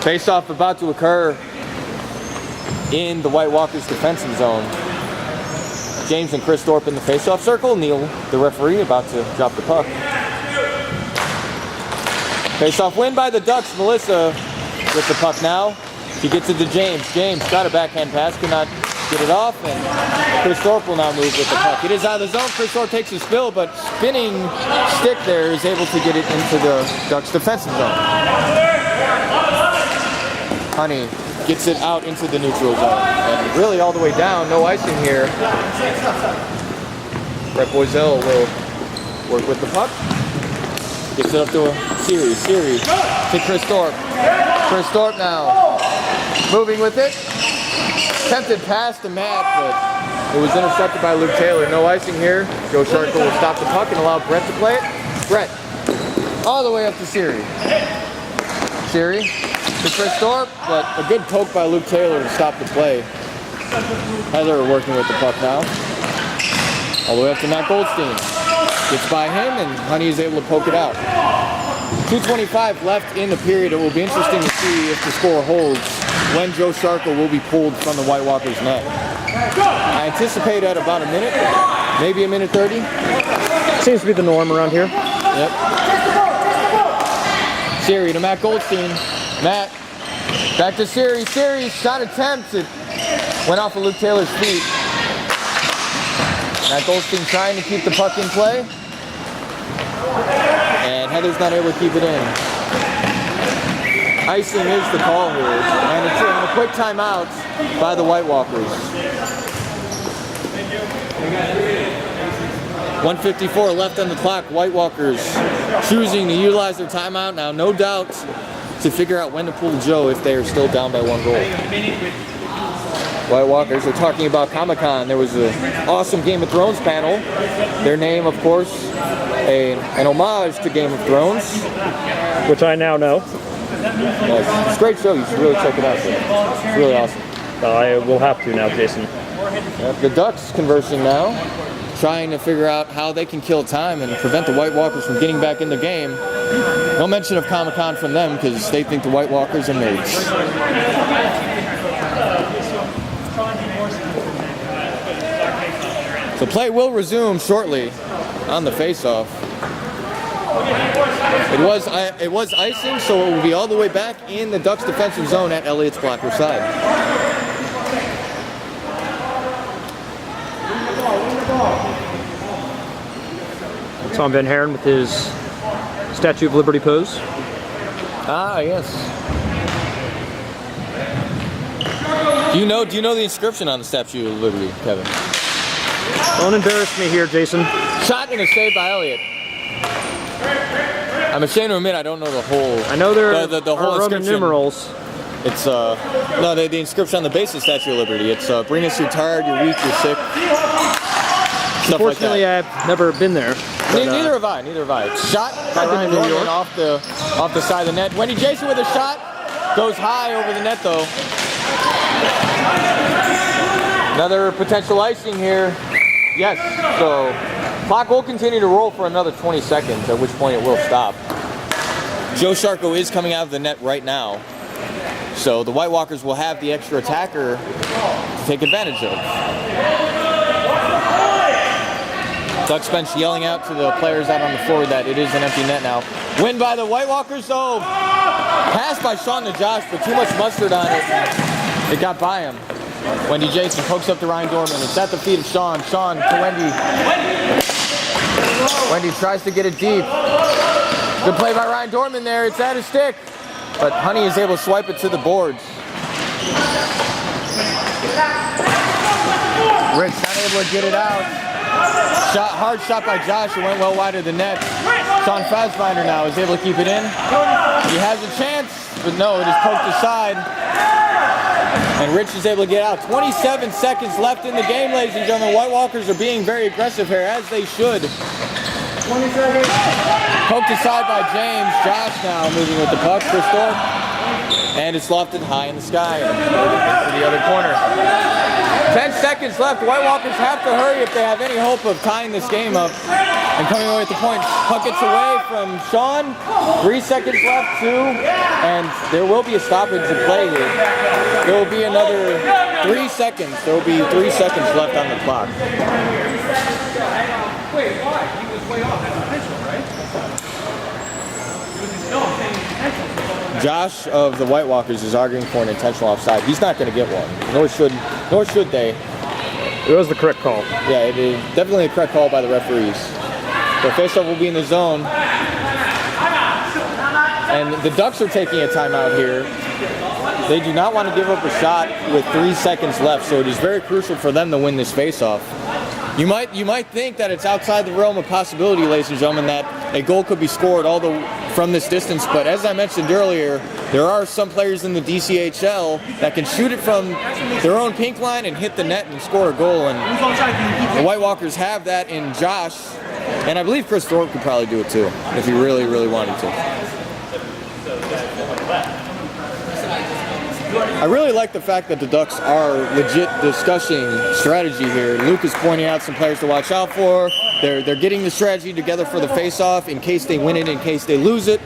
Face-off about to occur in the White Walkers defensive zone. James and Chris Thorpe in the face-off circle. Neil, the referee, about to drop the puck. Face-off win by the Ducks. Melissa with the puck now. He gets it to James. James got a backhand pass, cannot get it off, and Chris Thorpe will now move with the puck. It is out of the zone. Chris Thorpe takes a spill, but spinning stick there is able to get it into the Ducks defensive zone. Honey gets it out into the neutral zone, and really all the way down. No icing here. Brett Boiselle will work with the puck. Gets it up to a Siri to Chris Thorpe. Chris Thorpe now moving with it. Attempted pass to Matt, but it was intercepted by Luke Taylor. No icing here. Joe Sharkle will stop the puck and allow Brett to play it. Brett, all the way up to Siri. Siri to Chris Thorpe, but a good poke by Luke Taylor to stop the play. Heather working with the puck now. All the way up to Matt Goldstein. Gets by him, and Honey is able to poke it out. 2:25 left in the period. It will be interesting to see if the score holds when Joe Sharkle will be pulled from the White Walkers net. I anticipate at about a minute, maybe a minute 30. Seems to be the norm around here. Yep. Siri to Matt Goldstein. Matt, back to Siri. Siri, shot attempt. It went off of Luke Taylor's feet. Matt Goldstein trying to keep the puck in play. And Heather's not able to keep it in. Icing is the call here. And it's a quick timeout by the White Walkers. 1:54 left on the clock. White Walkers choosing to utilize their timeout now, no doubt, to figure out when to pull Joe if they are still down by 1 goal. White Walkers are talking about Comic-Con. There was an awesome Game of Thrones panel. Their name, of course, an homage to Game of Thrones. Which I now know. Yes. It's a great show. You should really check it out. It's really awesome. I will have to now, Jason. Yep, the Ducks conversing now, trying to figure out how they can kill time and prevent the White Walkers from getting back in the game. No mention of Comic-Con from them because they think the White Walkers are nerds. So play will resume shortly on the face-off. It was icing, so it will be all the way back in the Ducks defensive zone at Elliott's blocker side. Tom Van Haren with his Statue of Liberty pose. Ah, yes. Do you know the inscription on the Statue of Liberty, Kevin? Don't embarrass me here, Jason. Shot and a save by Elliott. I'm ashamed to admit I don't know the whole. I know there the are whole Roman numerals. It's no, the inscription on the base of Statue of Liberty. It's bring us, you're tired, you're weak, you're sick. Unfortunately, like I've never been there. But, neither have I. It's shot by Ryan Dorman off the side of the net. Wendy Jason with a shot goes high over the net though. Another potential icing here. Yes. So clock will continue to roll for another 20 seconds, at which point it will stop. Joe Sharkle is coming out of the net right now. So the White Walkers will have the extra attacker to take advantage of. Ducks bench yelling out to the players out on the floor that it is an empty net now. Win by the White Walkers though. Pass by Sean to Josh, but too much mustard on it. It got by him. Wendy Jason pokes up to Ryan Dorman. It's at the feet of Sean. Sean to Wendy. Wendy tries to get it deep. Good play by Ryan Dorman there. It's at his stick. But Honey is able to swipe it to the boards. Rich not able to get it out. Hard shot by Josh. It went well wide of the net. Sean Fassbinder now is able to keep it in. He has a chance, but no, it is poked aside. And Rich is able to get out. 27 seconds left in the game, ladies and gentlemen. White Walkers are being very aggressive here, as they should. 20 seconds. Poked aside by James. Josh now moving with the puck. Chris Thorpe. And it's lofted high in the sky. And into the other corner. 10 seconds left. The White Walkers have to hurry if they have any hope of tying this game up and coming away with the points. Puck gets away from Sean. 3 seconds left, 2, and there will be a stoppage in play here. There will be another 3 seconds. There will be 3 seconds left on the clock. Wait, why? He was way off. That's intentional, right? No, I'm saying intentional. Josh of the White Walkers is arguing for an intentional offside. He's not going to get one, nor should they. It was the correct call. Yeah, it is definitely a correct call by the referees. The faceoff will be in the zone. And the Ducks are taking a timeout here. They do not want to give up a shot with 3 seconds left, so it is very crucial for them to win this faceoff. You might think that it's outside the realm of possibility, ladies and gentlemen, that a goal could be scored from this distance, but as I mentioned earlier, there are some players in the DCHL that can shoot it from their own pink line and hit the net and score a goal, and the White Walkers have that in Josh, and I believe Chris Thorpe could probably do it too, if he really, really wanted to. I really like the fact that the Ducks are legit discussing strategy here. Luke is pointing out some players to watch out for. They're getting the strategy together for the face-off in case they win it, in case they lose it.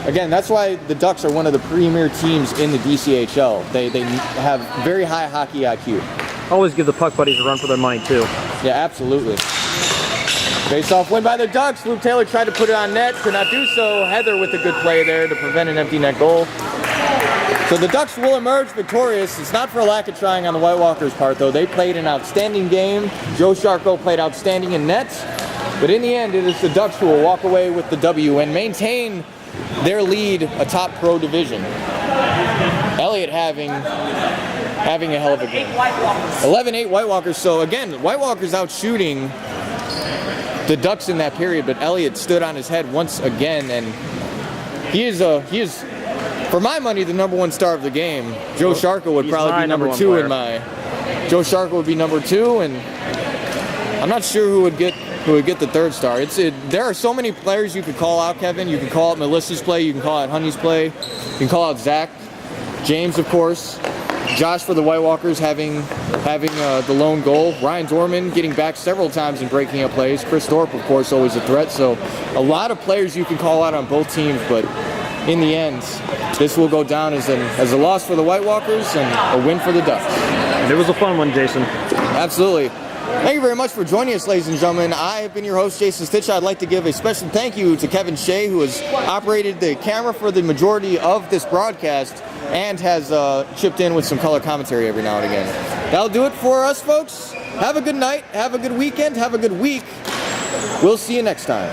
Again, that's why the Ducks are one of the premier teams in the DCHL. They have very high hockey IQ. Always give the puck buddies a run for their money too. Yeah, absolutely. Face-off win by the Ducks. Luke Taylor tried to put it on net, could not do so. Heather with a good play there to prevent an empty net goal. So the Ducks will emerge victorious. It's not for a lack of trying on the White Walkers' part, though. They played an outstanding game. Joe Sharko played outstanding in net. But in the end, it is the Ducks who will walk away with the W and maintain their lead atop pro division. Elliott having a hell of a game. 11-8 White Walkers. So again, White Walkers out shooting the Ducks in that period, but Elliott stood on his head once again, and he is for my money the #1 star of the game. Joe Sharko would probably be number 2 in my. Joe Sharko would be number 2, and I'm not sure who would get the 3rd star. There are so many players you could call out, Kevin. You can call out Melissa's play. You can call out Honey's play. You can call out Zach, James, of course. Josh for the White Walkers having the lone goal. Ryan Dorman getting back several times and breaking up plays. Chris Thorpe, of course, always a threat. So a lot of players you can call out on both teams, but in the end, this will go down as a loss for the White Walkers and a win for the Ducks. And it was a fun one, Jason. Absolutely. Thank you very much for joining us, ladies and gentlemen. I have been your host, Jason Stitch. I'd like to give a special thank you to Kevin Shea, who has operated the camera for the majority of this broadcast and has chipped in with some color commentary every now and again. That'll do it for us, folks. Have a good night. Have a good weekend. Have a good week. We'll see you next time.